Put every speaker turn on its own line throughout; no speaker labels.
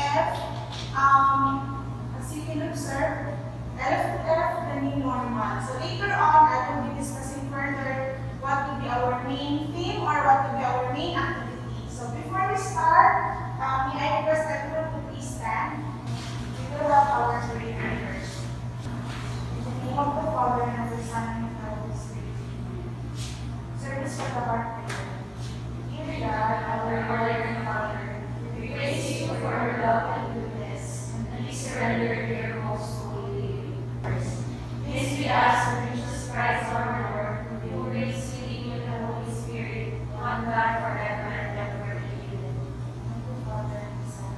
F, as you can observe, F to F, the new normal. So later on, I will be discussing further what will be our main theme or what will be our main activity. So before we start, may I request everyone to please stand. We will have our reading first. In the name of the Father, and of the Son, and of the Holy Spirit. Service for the heart prayer. Dear God, our Lord and Father, we praise you for your love and goodness, and we surrender your most holy first. This we ask through Jesus Christ our Lord, who reigns with you in the Holy Spirit, one God forever and ever. Amen. Father and Son.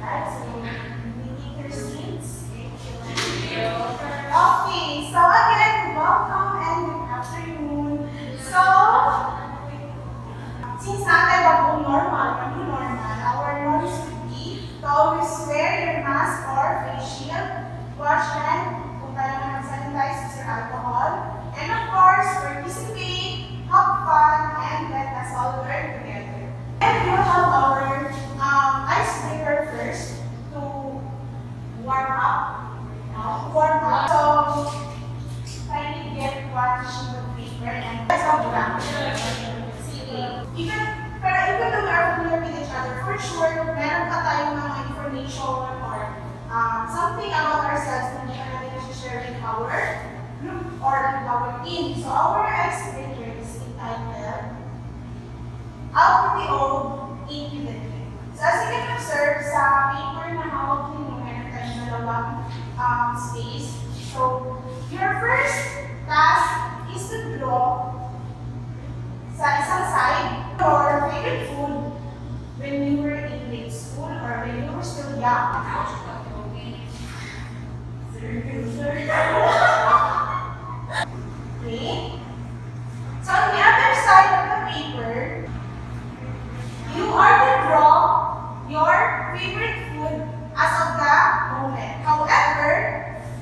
Right, so we take your seats. Thank you. Okay, so again, welcome and good afternoon. So, since natin bagong normal, new normal, our norms would be to always wear your mask or face shield, wash hand, kung kailangan mag-sanitize with your alcohol, and of course, participate, have fun, and let us all learn together. And we will have our icebreaker first to warm up. So, kindly get one sheet of paper and some blank. Even though we are familiar with each other, for sure, meron pa tayong mga information or something about ourselves na hindi ka natin share with our group or with our team. So our icebreaker is entitled Out with the Old, In with the New. So as you can observe, sa paper na hawak ninyo, meron tayong dalawang space. So your first task is to draw sa isang side your favorite food when you were in grade school or when you were still young. Okay? So on the other side of the paper, you are to draw your favorite food as of the moment. However,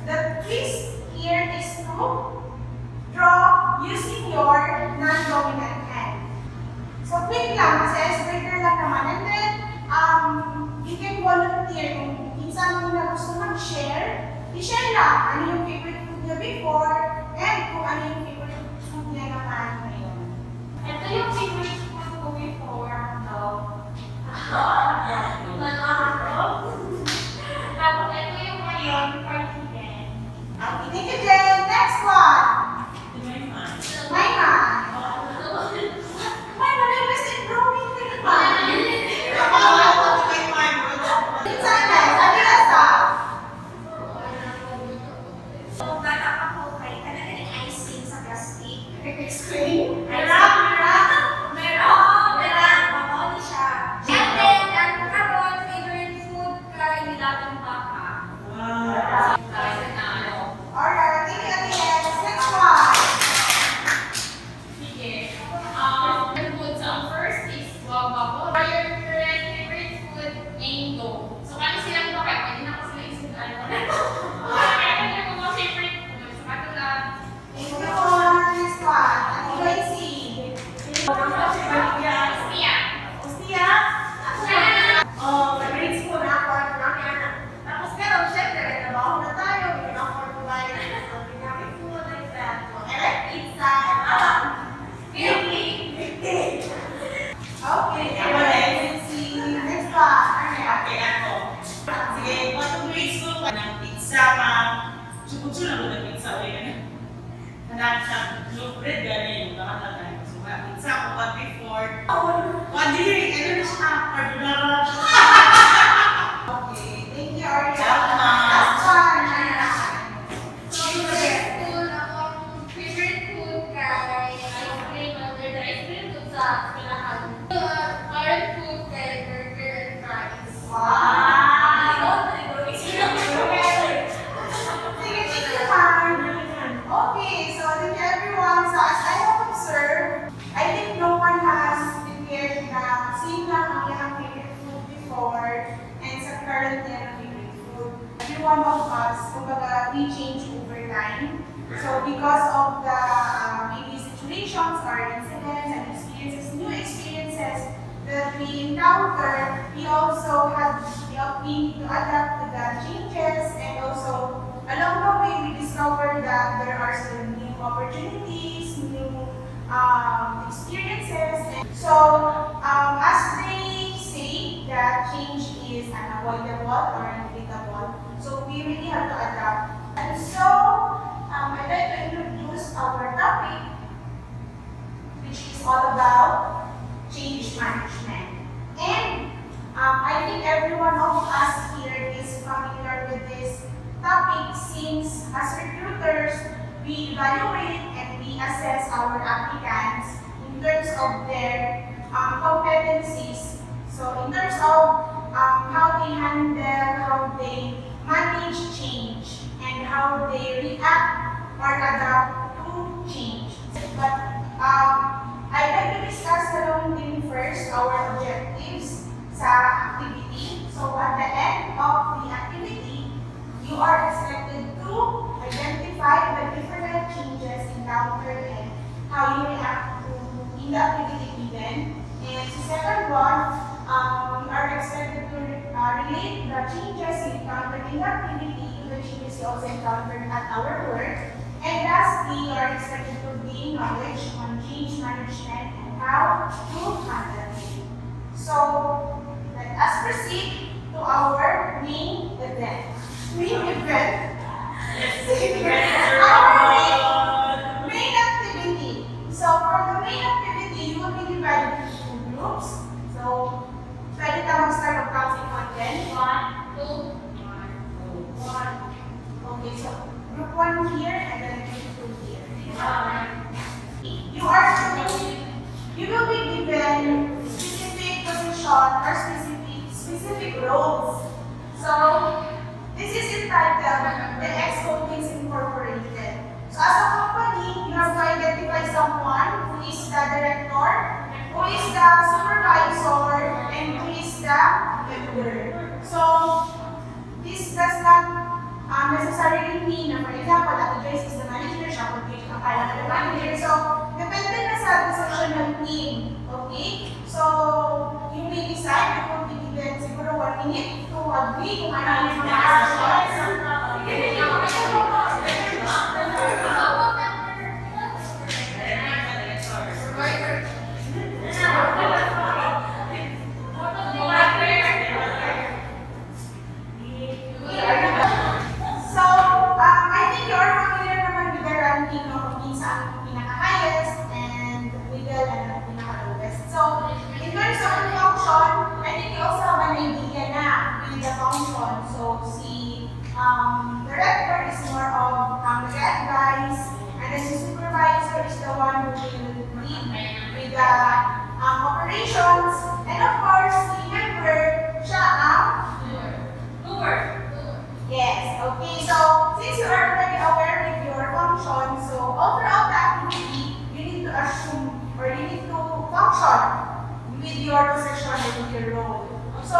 the twist here is to draw using your non-dominant hand. So quick lang, kasi icebreaker lang naman. And then, you can volunteer kung minsan mo na gusto mag-share, i-share lang ano yung favorite food niya before and kung ano yung favorite food niya naman ngayon.
Ito yung favorite food ko before, no? Tapos ito yung ngayon, party din.
Okay, thank you, Jen. Next one. Mayman. Mayman, I was in growing thing pa. Silence, Abiyasa.
So, bata pa ko kay talaga ng icing sa plastic.
Explain.
Meron. Mamoni siya. And then, ang karon, favorite food kay nilatang baka.
Alright, thank you, Abiyas. Next one.
Okay. The food. So, first is guava. For your current favorite food, mango. So, ano silang bakit? Pwede na ko sila isip ano. Ano yung mga favorite food? So, ano lang.
Thank you. Next one. Ate Gracie.
Siya.
Ustia? Sa grade school na ako. Tapos pero, syempre, trabaho na tayo. We can afford to buy something namin food like that. So, I like pizza and Okay, let's see. Next one.
Okay, ako. Sige, patong grade school ka ng pizza, chukuchu na ng pizza, ulit ka na. Hanap sa loaf bread, gano'n yung nakatagan. So, pizza ko pa before. Dili, ano na siya, carbonara.
Okay, thank you, Arya.
Salamat.
Last one.
So, favorite food, akong favorite food kay ice cream under the ice cream food sa eskwelahan. Current food kay burger and fries.
Wow! Sige, thank you, ma'am. Okay, so thank you, everyone. So as I have observed, I think no one has prepared na same lang ang iyang favorite food before and sa current niyang favorite food. Every one of us, kumbaga, we change over time. So because of the maybe situations or incidents and experiences, new experiences that we encounter, we also we need to adapt to the changes, and also along the way we discover that there are still new opportunities, new experiences. And so as they say that change is unavoidable or inevitable, so we really have to adapt. And so I'd like to introduce our topic, which is all about change management. And I think every one of us here is familiar with this topic, since as recruiters, we evaluate and we assess our applicants in terms of their competencies. So in terms of how they handle, how they manage change, and how they react or adapt to change. But I'd like to discuss along din first our objectives sa activity. So at the end of the activity, you are expected to identify the different changes encountered and how you react to in the activity given. And the second one, we are expected to relate the changes you encountered in the activity to the changes you also encountered at our work. And lastly, you are expected to gain knowledge on change management and how to handle it. So let us proceed to our main event. Our main activity. So for the main activity, you will be divided into two groups. So pwede ka mag-start of counting on then.
1, 2, 1.
Okay, so group 1 here and then group 2 here.
1.
You will be given specific position or specific roles. So this is entitled the Expo Things Incorporated. So as a company, you have to identify someone who is the director, who is the supervisor, and who is the member. So this does not necessarily mean na, for example, Ate Joyce is the manager, siya could be ang kailangan ng manager. So depende na sa decision ng team. Okay? So you may decide, you will be given siguro 1 minute to agree kung ano yung mga actions. So, I think you are familiar naman with the ranking of kung saan pinaka-highest and middle and pinaka-lowest. So, in terms of the function, I think you also have an idea na with the function. So, si director is more of nag-advise, and then the supervisor is the one who will lead with the operations, and of course, the member, siya ang doer. Yes, okay. So, since you are already aware with your function, so overall the activity, you need to assume or you need to function with your position and with your role. So,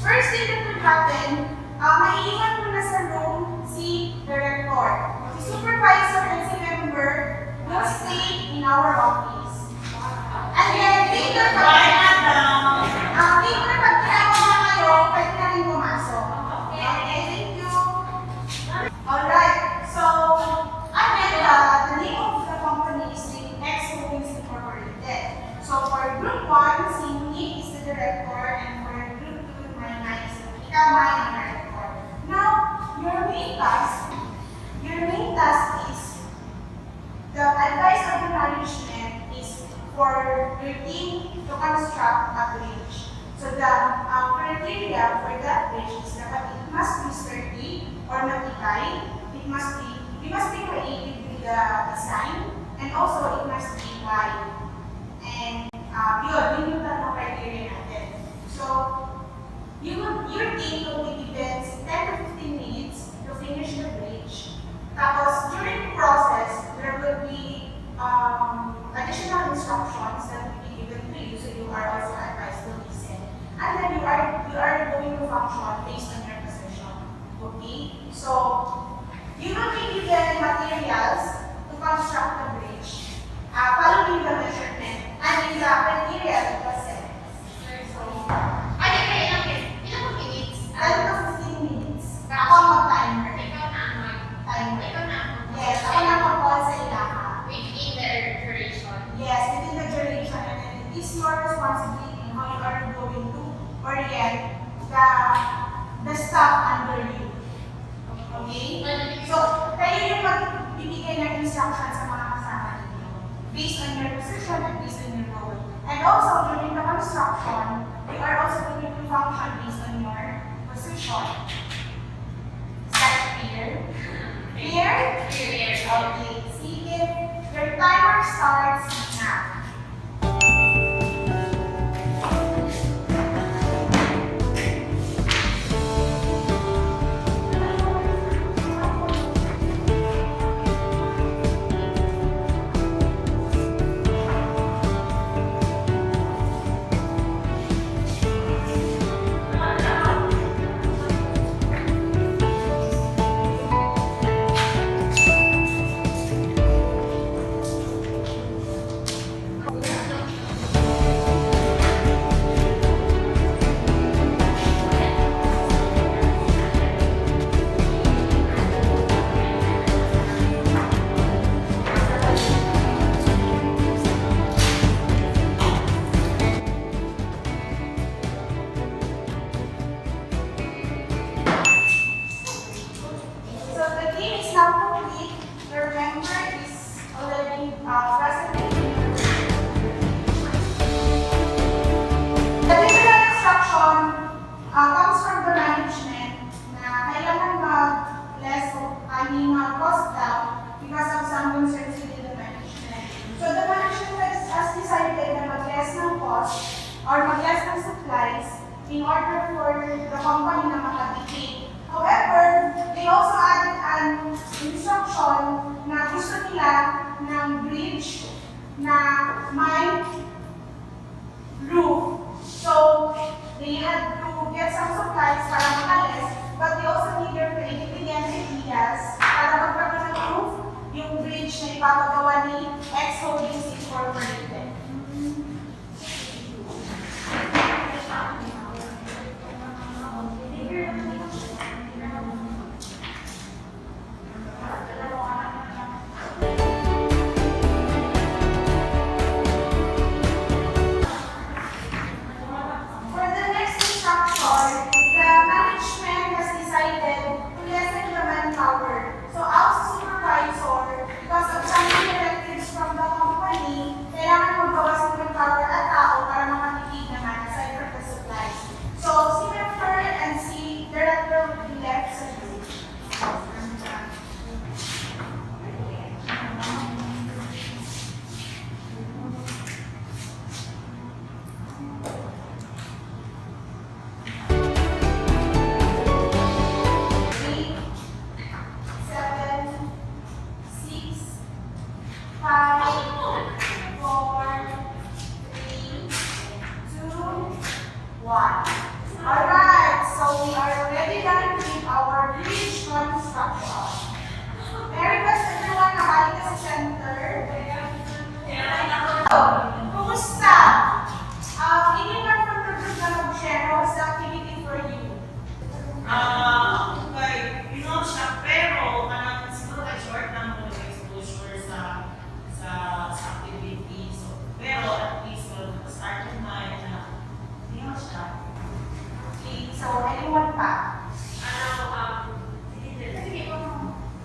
first thing that will happen, maiiwan mo na sa room si director. Si supervisor and si member will stay in our office. And then later pag kailangan na kayo, pwede na rin pumasok. Okay, thank you. Alright, so again, the name of the company is the Expo Things Incorporated. So for group 1, si Nick is the director, and for group 2, my is the director. Now, your main task is the advice of the management is for your team to construct a bridge. So the criteria for that bridge is that it must be sturdy or matibay. We must be creative with the design, and also it must be wide. And yun yung tatlong criteria natin. So your team will be given 10 to 15 minutes to finish the bridge. Tapos during the process, there will be additional instructions that will be given to you, so you are also advised to listen. And then you are going to function based on your position. Okay? So you will be given materials to construct the bridge, following the measurement. And responsibility, how you are going to orient the staff under you. Okay? So, kayo yung magbibigay ng instruction sa mga kasama ninyo based on your position and based on your role. And also, during the construction, you are also going to function based on your position. Is that clear? Clear?
Clear.
Okay. Sige. Your timer starts now. So the game is now complete. Your member is already present. The general instruction comes from the management na kailangan mag-less cost down because of some concerns within the management. So the management has decided na mag-less ng cost or mag-less ng supplies in order for the company na makatipid. However, they also added an instruction na gusto nila ng bridge na may roof. So, they had to get some supplies para makalis, but they also need their creativity and ideas para magkaroon ng roof, yung bridge na ipapagawa ni X Holdings Incorporated. For the next instruction, the management has decided to lessen the manpower. So, as supervisor, because of some directives from the company, kailangan magbawas ng manpower at tao para makatipid naman aside from the supplies. So, si member and si director will be left sa group. Eight, 7, 6, 5, 4, 3, 2, 1. Alright, so we are already done with our bridge construction. Merry Christmas everyone, nakalik ka sa center. Kumusta? Anyone from the group na mag-share what's the activity for you?
Okay, pinost siya, pero siguro kay short lang mo ng exposure sa activity. So, pero at least, start ng mind na pinost siya.
Okay, so anyone pa?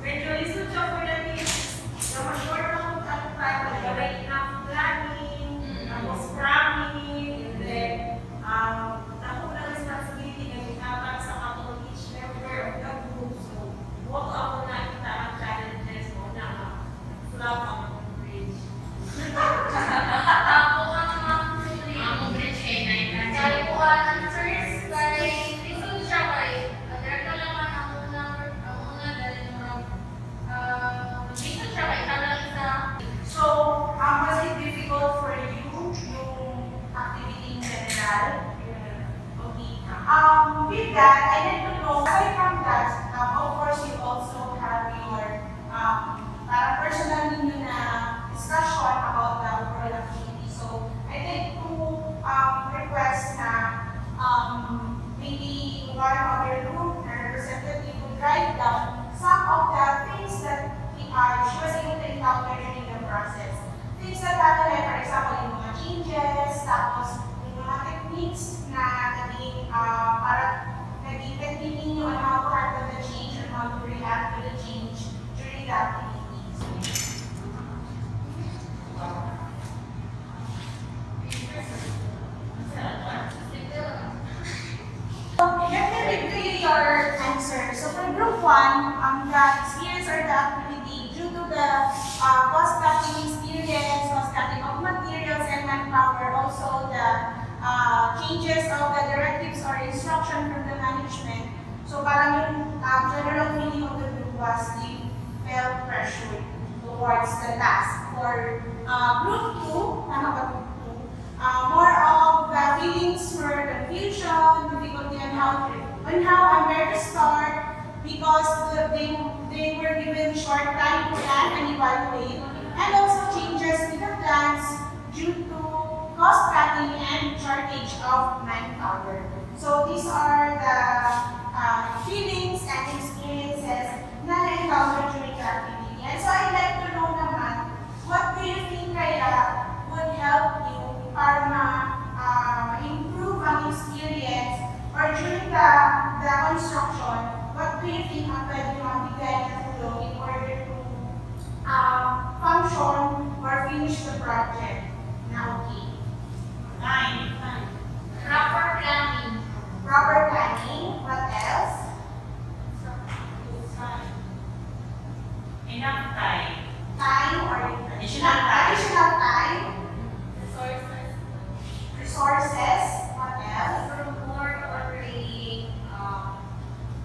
Medyo lisod siya for the kids. So, short lang kung ano tayo. Nagawin enough planning, tapos cramming, and then, ako na responsibility na ginagawa sa couple each member of the group. So, walk ako na kita ang challenges mo na flop ako ng bridge. Ako ang
Ang bridge kay Nine.
kaya ko ang first kay lisod siya kay director naman ang una dahil lisod siya kay talagang isa.
So, was it difficult for you, yung activity in general? Okay. With that, I need to know, aside from that, of course, you also have your parang personal ninyo na discussion about the overall activity. So, I need to request na maybe one other group na representative would write down some of the things that she was able to encounter during the process. Things that happen, like for example, yung mga changes, tapos yung mga for group 1, the experience or the activity due to the cost-cutting experience, cost-cutting of materials and manpower, also the changes of the directives or instruction from the management. So parang yung general feeling of the group was they felt pressured towards the task. For group 2, tama ba group 2? More of the feelings were confusion, difficulty on how and where to start, because they were given short time to plan and evaluate, and also changes with the plans due to cost cutting and shortage of manpower. So these are the feelings and experiences na na-encounter during the activity. And so I'd like to know naman, what do you think kaya would help you para ma-improve ang experience or during the construction, what do you think ang pwede mabigay na tulong in order to function or finish the project na okay?
Nine.
Proper planning.
Proper planning, what else?
Enough time.
Time or
Additional time.
additional time,
Resources.
resources, what else?
For more already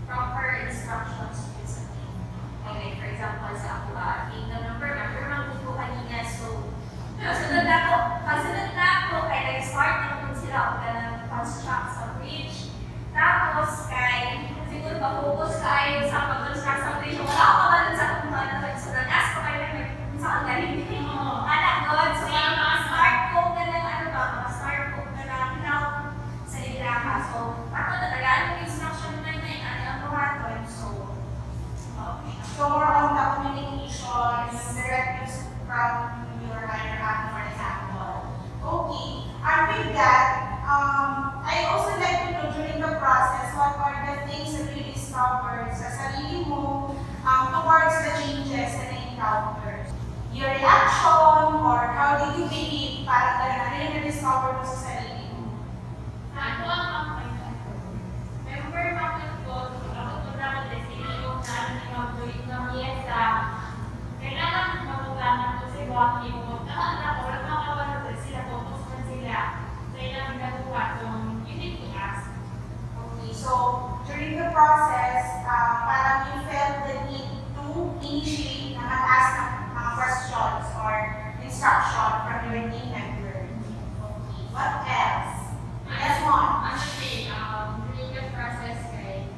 proper instructions with sa team. Okay, for example, sa ako, team number ng ko kanina. So, sunod na ako. Pagsunod na ako, kaya nag-start na kung sila ako na construct sa bridge. Tapos, kay siguro ma-focus kayo sa pag-construct sa bridge. Wala ako pa sa kung ano. So, nag-ask ko kayo kung saan galing. Anak doon. So, start ko na lang, start ko na lang help sa litraha. So, ako natagaan yung instruction na yun, ang buhaton. So, okay.
So more on the communication, yung directives from your higher up, for example. Okay. And with that, I also like to know during the process, what are the things that you discovered sa sarili mo towards the changes that you encountered? Your reaction, or how did you behave para talaga ano yung na-discover mo sa sarili mo?
Ako ang member natin ko, ako po naman kasi yung mag-join ng miyesa. Kailangan maguganan ko sa iwaki mo. Nakaanak ko, wala makapanood sila, focus na sila. Kailangan gagawa kung you need to ask.
Okay, so during the process, parang you felt the need to initiate na mag-ask ng mga questions or instruction from your team member. Okay, what else? Yes, Mom.
Honestly, during the process kay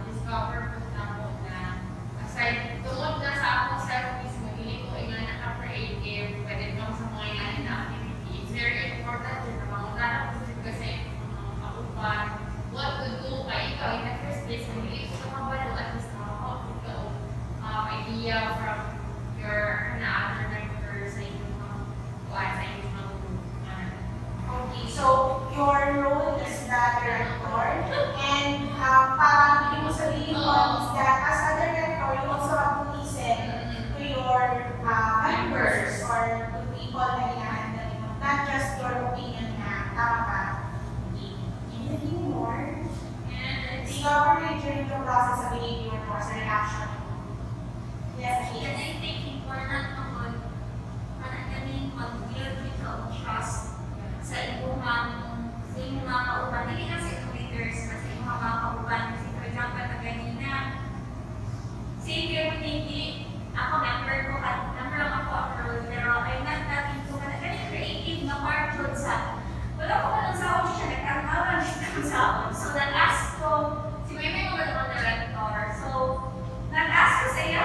discover ko na ako na aside, tungkol na sa akong self-piece mo, hindi ko yung naka-creative when it comes sa mga ilalim na activity. It's very important din na mga unang kasi maupan what to do kay ikaw in the first place. Hindi ko nakabalo at least nakaka-output ka idea from your other members sa inyong mga sa inyong mga group.
Okay, so your role is the director, and parang ibig mo sabihin mo is that as a director, you also have to listen to your members or to people na hinahandle mo, not just your opinion na tama ba? Okay. Anything more?
And
Discovery during the process of behavior or sa reaction. Yes,
And
yes.
I think important naman, parang galing mag-build ito trust sa inyong mga kauban. Hindi lang sa inyong leaders, mas sa inyong mga kauban. Kasi for example, na ganina, same kayo hindi, ako member ko, at member lang ako role, pero I'm not that into ka na ganyan creative na part doon sa, wala ko man ang sahod siya, nagkakaroon ng sahod. So nag-ask ko, si Meme mo ba naman director? So, nag-ask ko sa iyo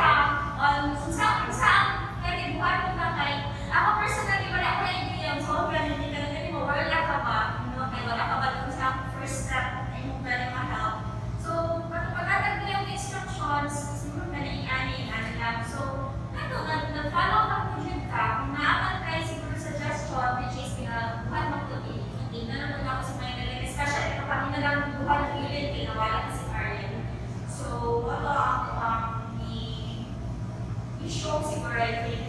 kung saan nag-ibuhan mo na kay, ako personally, wala ko na idea, so hindi ka na ganyan mo, wala ka ba? Kaya wala ka ba dun sa first step na yung pwede ma-help? So, pagkatag na yung instructions, siguro na naiani lang. So, nag-follow up mo dyan ka, kung naaman kayo siguro suggestion, which is buhan mag-tuloy. Hindi na naman ako sa mga galing, especially kapag hinalang buhan ng ilin, kinawala na si Ariel. So, wala ang i-show siguro, I think.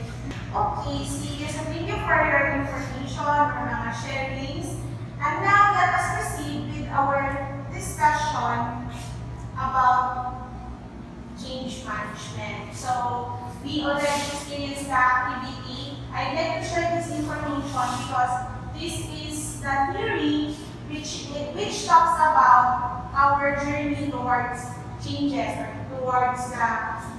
Okay, see, so thank you for your information or mga sharings. And now let us proceed with our discussion about is the theory which talks about our journey towards changes or towards the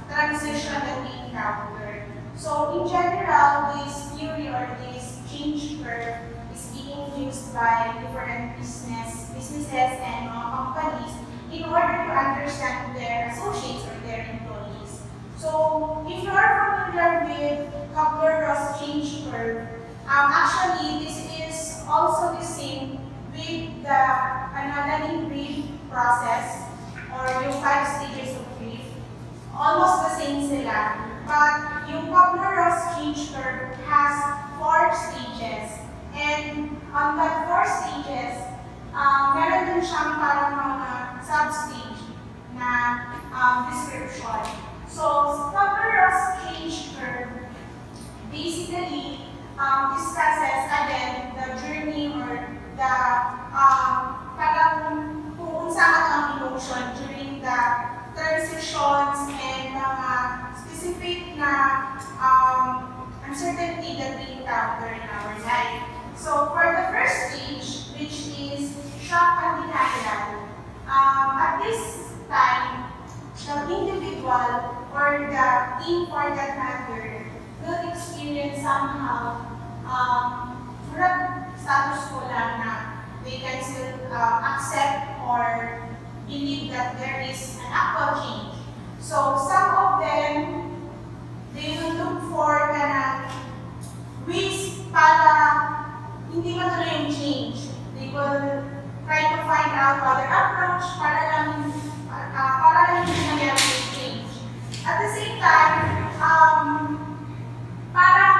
transition that we encounter. So in general, this theory or this change curve is being used by different businesses and companies in order to understand their associates or their employees. So if you are familiar with Kapler-Ross change curve, actually this is also the same with the learning brief process or yung 5 stages of brief. Almost the same sila. But yung Kapler-Ross change curve has 4 stages. And on that 4 stages, meron din siyang parang mga sub-stage na description. So, Kapler-Ross change curve basically discusses again the journey or the parang kung saan ang emotion during the transitions and mga specific na uncertainty that we encounter in our life. So for the first stage, which is shock and denial, at this time, the individual or the team for that matter will experience somehow status quo lang na they can still accept or believe that there is an actual change. So some of them, they will look for ways para hindi matuloy yung change. They will try to find out other approach para lang hindi nangyari yung change. At the same time, parang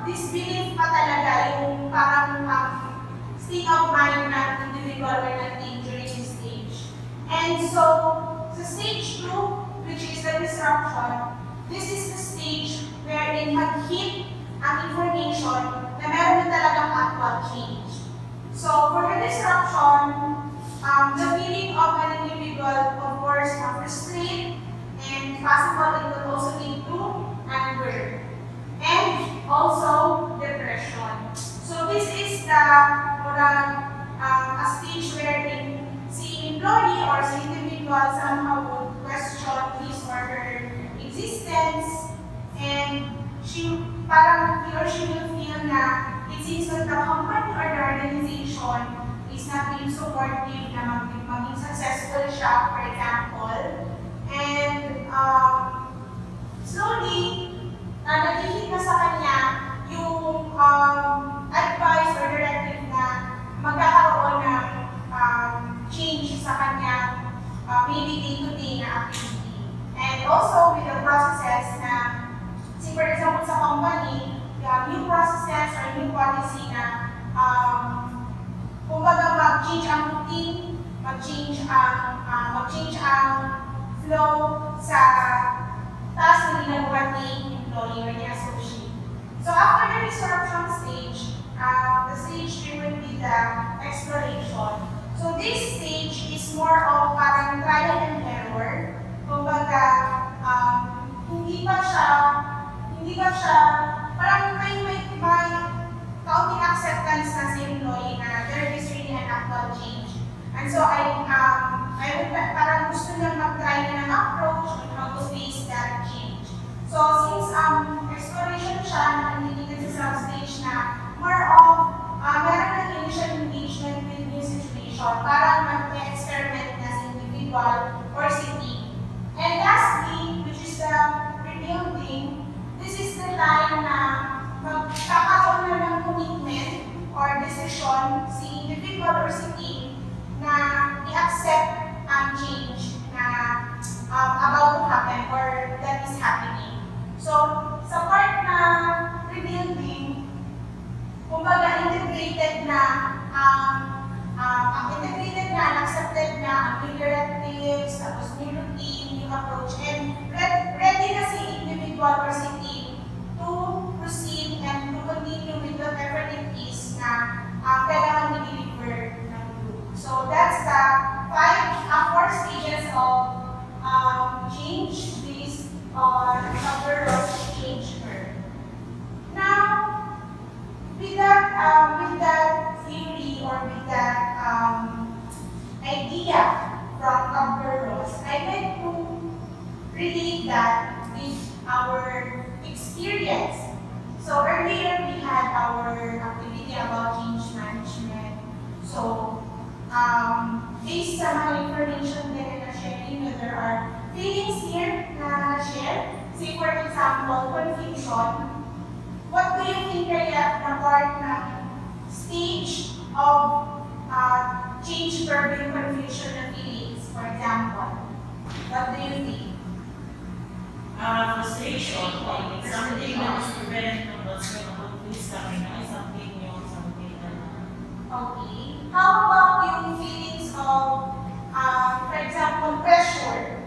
this belief pa talaga yung parang state of mind ng individual or ng team during this stage. And so, sa stage 2, which is the disruption, this is the stage wherein mag-hit ang information na meron na talagang actual change. So, for the disruption, the feeling of an individual, of course, frustrated and possible it will also lead to anger and also depression. So, this is the a stage wherein si employee or si individual somehow would question his or her existence and he or she will feel na it seems that the company or the organization is not being supportive na maging successful siya, for example. And slowly, nagihit na sa kanya yung advice or directive na magkakaroon ng change sa kanya maybe day-to-day na activity. And also with the processes na, for example sa company, new processes or new policy na kumbaga mag-change ang routine, mag-change ang flow sa task na ginagawa ni employee or ni associate. So after the disruption stage, the stage 3 will be the exploration. So this stage is more of parang trial and error. Kumbaga, hindi ba siya, parang may kaunting acceptance na si employee na there is really an actual change. And so parang gusto nang mag-try na ng approach on how to face that change. So since exploration siya, nandito sa stage na more of meron ng initial engagement with new situation, parang mag-experiment na si individual or si team. And lastly, which is the rebuilding, this is the time na magkakaroon na ng commitment or decision si individual or si team na i-accept ang change na about to happen or that is happening. So, sa part na rebuilding, kumbaga integrated na accepted na ang new directives, tapos new routine, new approach, and ready na si individual or si team to proceed and to continue with whatever it is na kailangan i-deliver ng group. So that's the 4 stages of change based on Kapler-Ross change curve. Now, with the with that theory or with that idea from Dr. Ross, I'd like to relate that with our experience. So earlier we had our activity about change management. So based sa mga information din na sharing, there are feelings here na share. Say for example, confusion. What do you think kaya na part ng stage of change curve in confusion na feelings? For example, what do you think?
Frustration, it's something that is prevented from what's going to confuse kami na something new, something
Okay. How about yung feelings of, for example, pressure?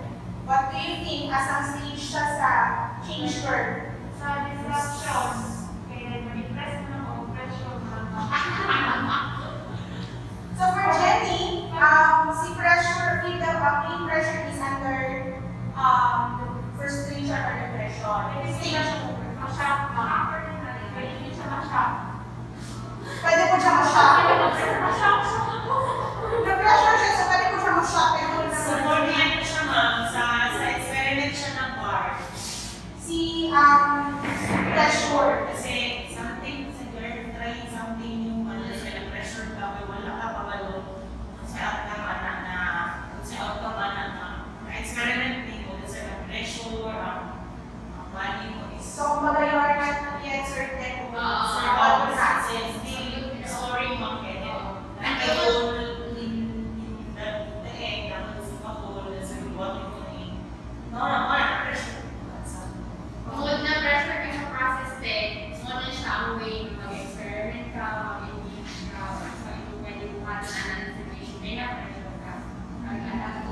What do you think as ang stage siya sa change curve?
Sa disruption. Kaya ma-depress na ako, pressure na.
So for Jenny, si pressure, feel the main pressure is under frustration or depression.
Ma-shock ka. Pwede siya ma-shock.
Pwede po siya ma-shock.
Ma-shock siya.
Na-pressure siya, so pwede po siya ma-shock.
Sa formula siya ma'am, sa experiment siya ng bar.
Si pressure.
Kasi something, sa girl, try something new, sa pressure ka, wala ka pabalo. Sa outcome anak na experiment din mo, sa pressure, money mo is
So kumbaga you are not yet certain kung
survival
what
success, still exploring market. And I told in the end, sa Kapol, sa Milwaukee ko na pressure.
Bukod na pressure ka sa process din, muna siya ang way na mag-experiment ka, mag-engage ka, so ito pwede buhat na ng situation, may na-pressure ka.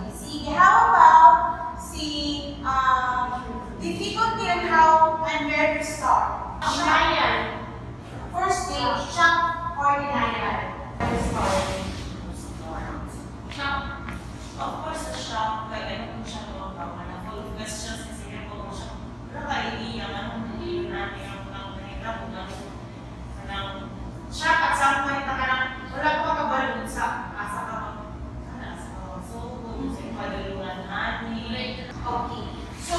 Sige, how about si difficulty on how and where to start?
Denial.
First stage, shock or denial. Where to start?
Shock.
Of course, the shock, like, ano kung siya na full of questions, kasi nga po siya, wala ka idea, anong hindi natin, ang nahirap, anong shock at some point na kanang, wala ko makabalun sa asa ka, so, kung sa ipadalungan natin.
Okay. So,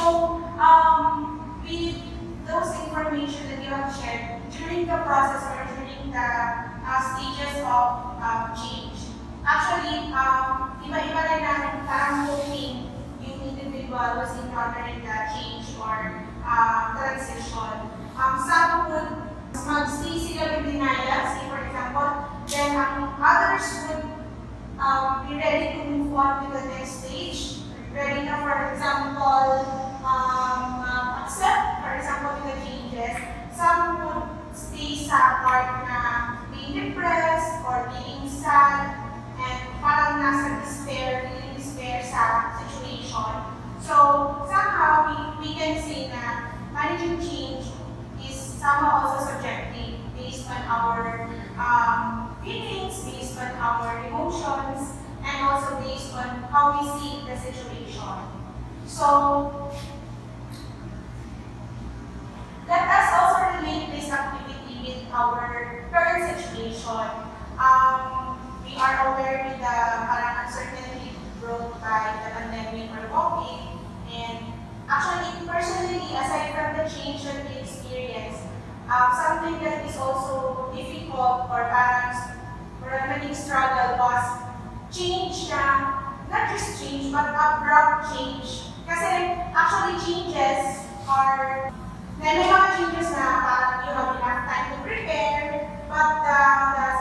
with those information that you have shared during the process or during the stages of change, actually, iba-iba rin natin parang coping yung individual who's encountering the change or transition. Some would mag-stay sila with denial, say for example, then others would be ready to move on to the next stage. Ready na, for example, accept, for example, the changes. Some would stay sa part na being depressed or being sad and parang nasa despair, feeling despair sa situation. So, somehow, we can say na managing change is somehow also subjective based on our feelings, based on our emotions, and also based on how we see the situation. So, let us also relate this activity with our current situation. We are aware with the parang uncertainty brought by the pandemic or COVID, and actually, personally, aside from the change that we experience, something that is also difficult or parang remaining struggle was change na, not just change, but abrupt change. Kasi actually changes are, may mga changes na parang you have enough time to prepare, but the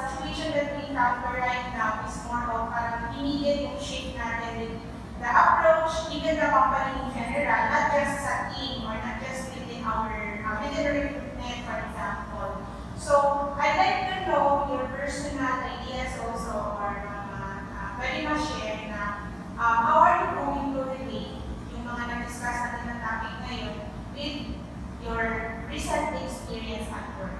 situation that we encounter right now is more of parang immediate yung shift natin with the approach, even the company in general, not just sa team or not just within our within the recruitment, for example. So, I'd like to know your personal ideas also or pwede ma-share na how are you going to relate yung mga na-discuss natin na topic ngayon with your recent experience at work?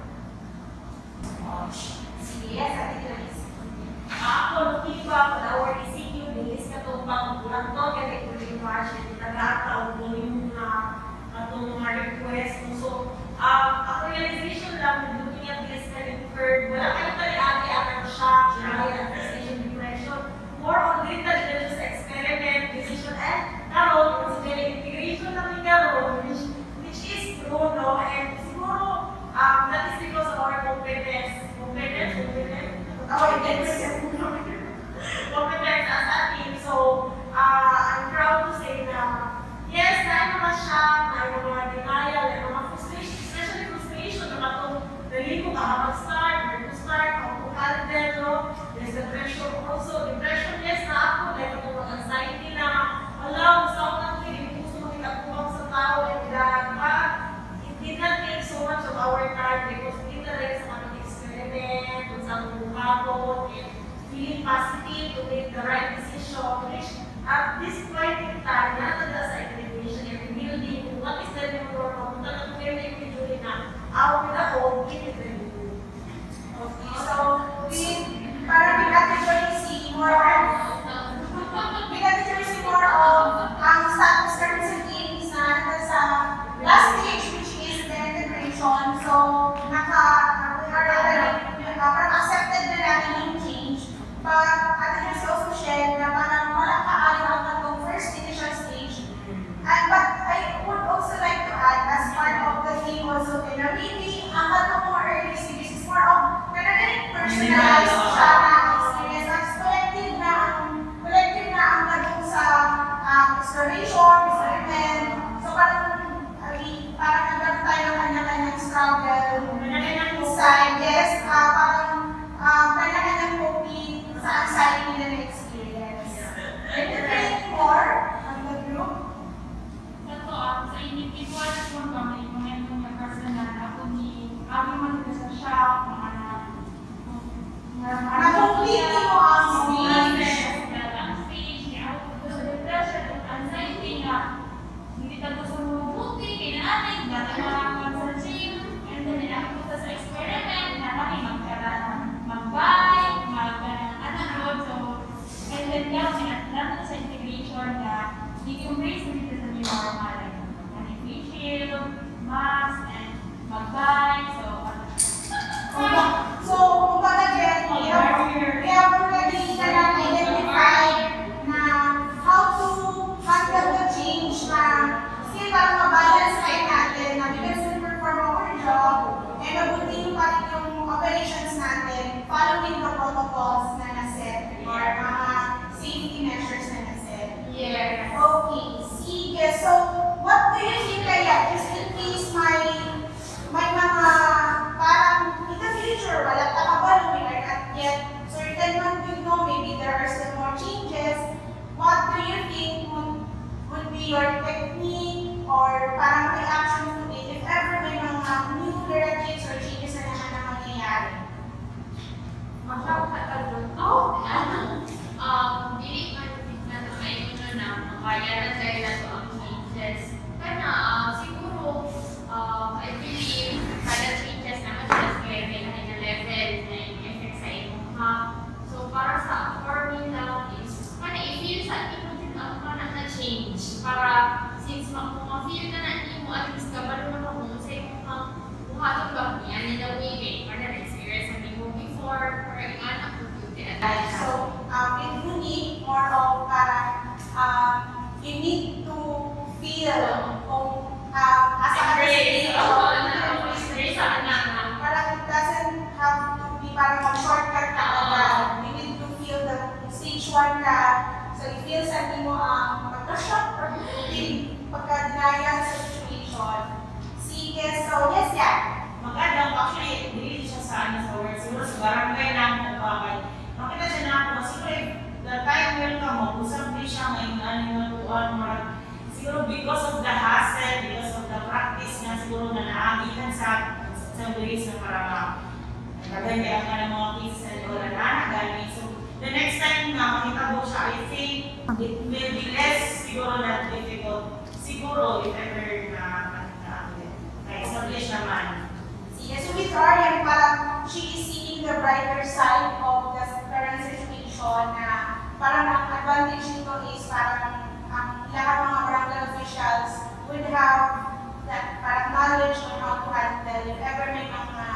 Sige, yes, Ate Grace.
Ako, looking pa ako na our ECQ, bilis ka itong pang-ulang to, kasi kung yung margin, nagkataon mo yung itong mga request mo. So, bago, and feeling positive to make the right decision, which at this point in time, nasa sa integration and rebuilding, what is the new normal? Talagang very individually na out with the old, in with the new.
Okay, so parang we category C more of ang status currently is na sa last stage, which is the integration. So we are already parang accepted na natin yung change. But Ate Josie also shared na parang wala pa ayaw ang itong first initial stage. But I would also like to add, as part of the theme also, na maybe ang katong more early stages is more of personalized siya na experience. As collective na ang katong sa exploration, experiment. So parang nagkaroon tayo ng kanya-kanyang struggle, kanya-kanyang insight, yes, parang kanya-kanyang coping sa anxiety nila na experience. And to create more on the group,
Sa individual po kami, mga personal, ako ni aming magkasa siya, mga
na-complete mo ang stage.
Anxiety nga, hindi tayo sa mabuti, kinaanay, natanakan sa gym, and then nakapunta sa experiment, na kami mag-bike, mag-anagod, so, and then kami, natin sa integration na, i-embrace na dito sa new normal, like, facial, mask, and mag-bike, so,
So, kumbaga din, we have already identified na how to handle the change na still parang mabalance tayo natin na we can still perform our job and mabuti pa rin yung operations natin following the protocols na naset or mga safety measures na naset.
yes.
Okay, sige. So, what do you think kaya? Just in case may mga parang in the future, wala pa kabalo, we are not yet certain what we know, maybe there are still more changes. What do you think would be your technique or parang reaction to it if ever may mga new directives or changes na naman na mangyayari?
Dili man maingon na makaya na tayo na to ang changes. Kana siguro I believe kada changes naman siya kaya may na level na yung effect sa imong ha. So para sa formula is kana i-feel sa imo din ang kana na change para since ma-feel ka na imo at least kabalo na kung sa imong buhaton ba niya ni the way kay para experience ang imo before or ang anak ko
So, it will need more of parang you need to feel kung as a parang it doesn't have to be parang mag-shortcut ka agad. You need to feel the stage 1 ka. So, you feel sa mo ang pagka-shock or pagka-denial sa situation. Sige, so yes, yeah.
Maganda, actually, hindi siya sa words. Siguro sa barangay lang kung bakit. Makita siya na ako, siguro the time welcome mo, usap din siya ngayon, siguro because of the hassle, because of the practice nga, siguro na naagitan sa ways na para magagaya ka ng mga cases and all na gani. So, the next time na makita mo siya, I think it will be less siguro na difficult. Siguro, if ever na-establish naman.
Sige, so with Arian, parang she is seeing the brighter side of the current situation na parang ang advantage nito is parang ang lahat ng mga barangay officials would have that parang knowledge on how to handle if ever may mga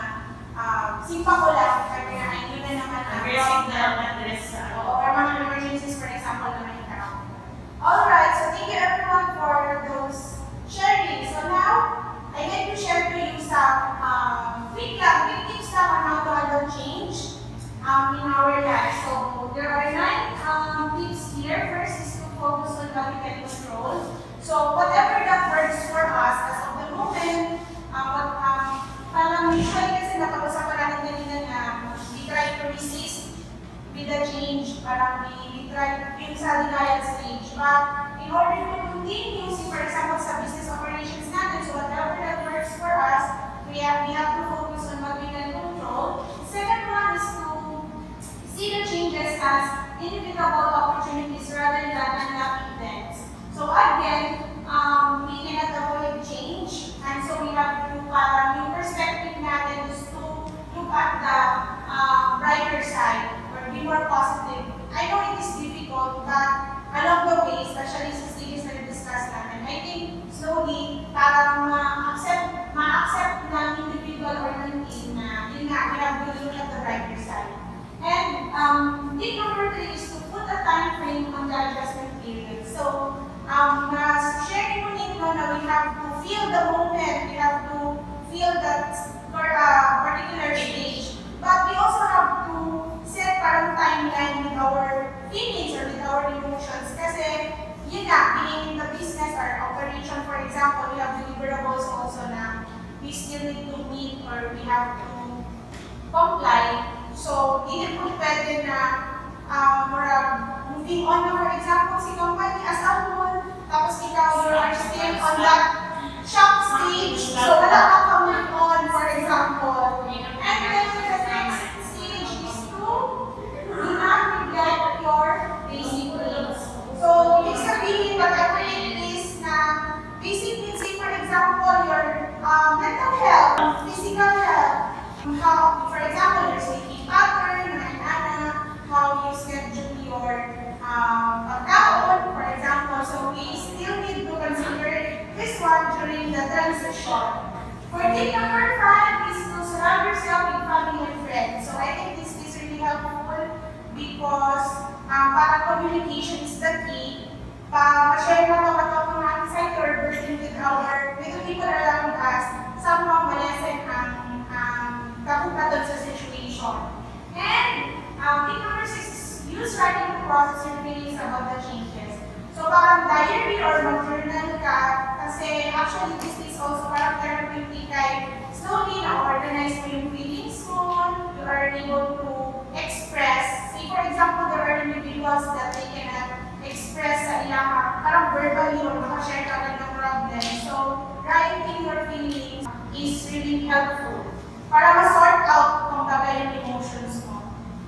simpa ko lang, if ever na ay yun na naman ang
Addressing the address sa
or mga emergencies, for example, na may encounter. Alright, so thank you everyone for those sharing. So now, I'd like to share to you some quick tips lang on how to handle change in our lives. So there are 9 tips here. First is to focus on what we can control. So whatever that works for us as of the moment, parang usually kasi napag-usapan natin kanina na we try to resist with the change, parang we try yung sa denial stage. But in order to continue, for example, sa business operations natin, so whatever that works for us, we have to focus on what we can control. Second one is to inevitable opportunities rather than unlucky events. So again, we cannot avoid change, and so we have to, yung perspective natin is to look at the brighter side or be more positive. I know it is difficult, but along the way, especially sa stages na discuss natin, I think slowly, parang ma-accept ng individual or ng team na yun nga, we have to look at the brighter side. And tip number 3 is to put a time frame on the adjustment period. So, sharing mo nito na we have to feel the moment, we have to feel that for a particular stage. But we also have to set parang timeline with our feelings or with our emotions. Kasi, yun nga, being in the business or operation, for example, we have deliverables also na we still need to meet or we have to comply. So, hindi po pwede na moving on na, for example, si company as a whole, tapos ikaw, you are still on that shock stage. So, wala ka move on, for example. And then, the next stage is to do not neglect your basic needs. So, ibig sabihin, whatever it is na basic needs, say, for example, your mental health, physical health, how, for example, your sleeping pattern, how you schedule your pagkaon, for example. So, we still need to consider this one during the transition. For tip number 5 is to surround yourself with family and friends. So, I think this is really helpful because para communication is the key. Pa-share na ito mga anxiety or burden with the people around us, somehow malesen ang kapupatan sa situation. And tip number 6 is use writing to process your feelings about the changes. So parang diary or mag-journal ka, kasi actually this is also parang therapeutic kay slowly na-organize mo yung feelings mo, you are able to express. Say for example, there are individuals that they cannot express sa ilang parang verbally or makashare ka lang ng problem. So writing your feelings is really helpful para ma-sort out kung bagay yung emotions mo.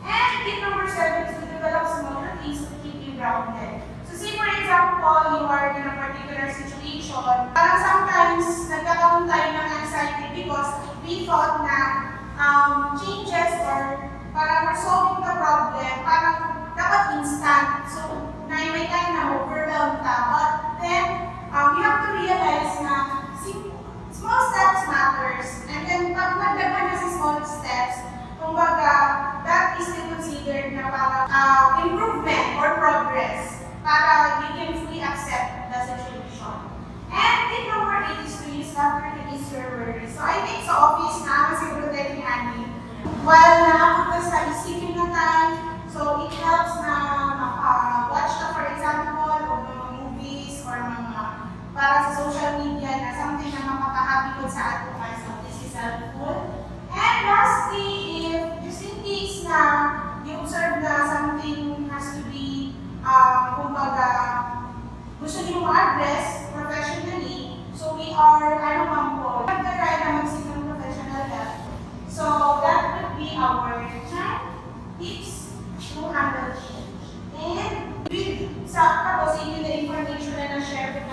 And tip number 7 is to develop small routines to keep you grounded. So say for example, you are in a particular situation, parang sometimes nagkakaroon tayo ng anxiety because we thought na changes or parang solving the problem, parang dapat instant. So may time na overwhelmed ka. But then, you have to realize na small steps matters. And then, pag nagdagan na sa small steps, kumbaga, that is still considered na parang improvement or progress para you can fully accept the situation. And tip number 8 is to use laughter to ease your worries. So I think sa office na, siguro tayo ni Annie, while nakakita sa isipin na time, so it helps na watch na, for example, o mga movies or mga para sa social media na something na makakahappy ko sa ato. So this is helpful. And lastly, if just in case na you observe na something has to be, kumbaga, gusto niyo ma-address professionally, so we are, we have to try na mag-seek ng professional help. So that would be our 10 tips to handle change. And tapos yun yung information na na-share with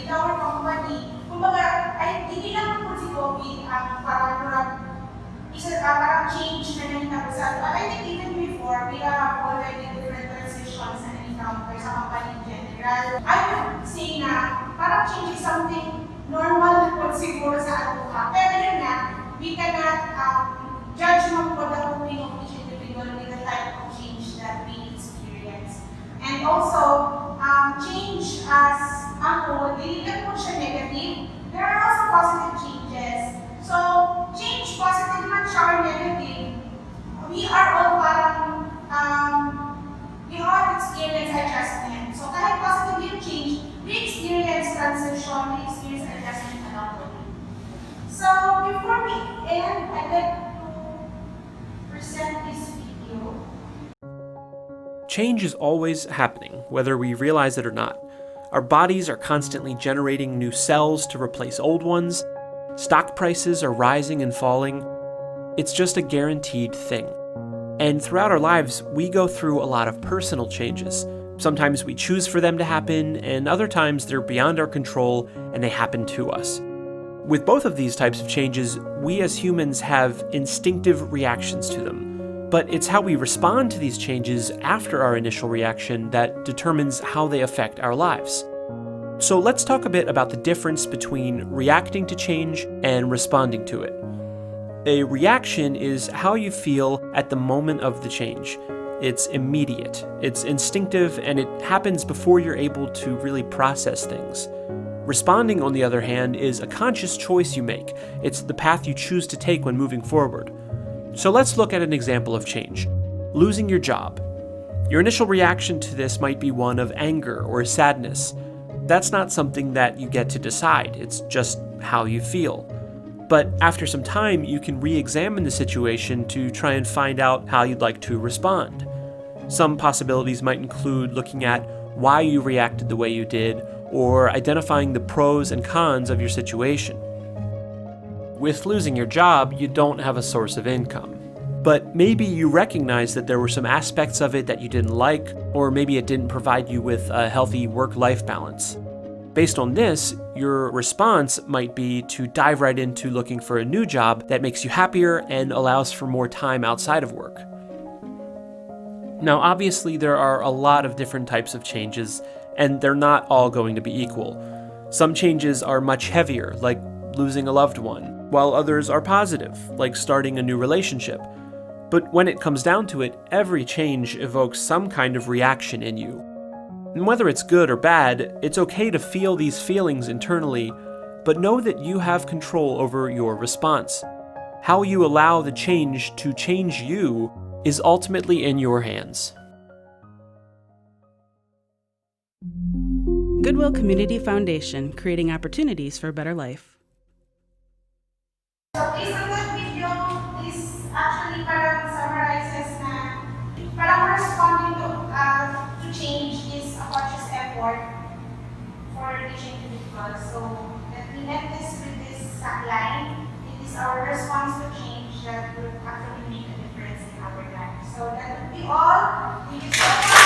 our company, kumbaga, ay hindi lang po si COVID parang change na nangyayari. But I think even before, we have already different transitions na encounter sa company in general. I would say na parang change is something normal po siguro sa ato ka. Pero yun nga, we cannot judge mo po the coping of each individual with the type of change that we experience. And also, change as a whole, hindi lang po siya negative. There are also positive changes. So, change, positive man siya or negative, we are all parang, we all experience adjustment. So, kahit positive yung change, we experience transition, we experience adjustment along the way. So, before we end, I'd like to present this video.
Change is always happening, whether we realize it or not. Our bodies are constantly generating new cells to replace old ones. Stock prices are rising and falling. It's just a guaranteed thing. And throughout our lives, we go through a lot of personal changes. Sometimes we choose for them to happen, and other times they're beyond our control and they happen to us. With both of these types of changes, we as humans have instinctive reactions to them. But it's how we respond to these changes after our initial reaction that determines how they affect our lives. So let's talk a bit about the difference between reacting to change and responding to it. A reaction is how you feel at the moment of the change. It's immediate, it's instinctive, and it happens before you're able to really process things. Responding, on the other hand, is a conscious choice you make. It's the path you choose to take when moving forward. So let's look at an example of change. Losing your job. Your initial reaction to this might be one of anger or sadness. That's not something that you get to decide, it's just how you feel. But after some time, you can re-examine the situation to try and find out how you'd like to respond. Some possibilities might include looking at why you reacted the way you did, or identifying the pros and cons of your situation. With losing your job, you don't have a source of income. But maybe you recognize that there were some aspects of it that you didn't like, or maybe it didn't provide you with a healthy work-life balance. Based on this, your response might be to dive right into looking for a new job that makes you happier and allows for more time outside of work. Now, obviously, there are a lot of different types of changes, and they're not all going to be equal. Some changes are much heavier, like losing a loved one, while others are positive, like starting a new relationship. But when it comes down to it, every change evokes some kind of reaction in you. And whether it's good or bad, it's okay to feel these feelings internally, but know that you have control over your response. How you allow the change to change you is ultimately in your hands.
Goodwill Community Foundation, creating opportunities for a better life.
So based on that video, this actually parang summarizes na parang responding to change is a conscious effort for each individual. So that we met this with this line, it is our response to change that will actually make a difference in our lives. So that would be all. Thank you so much.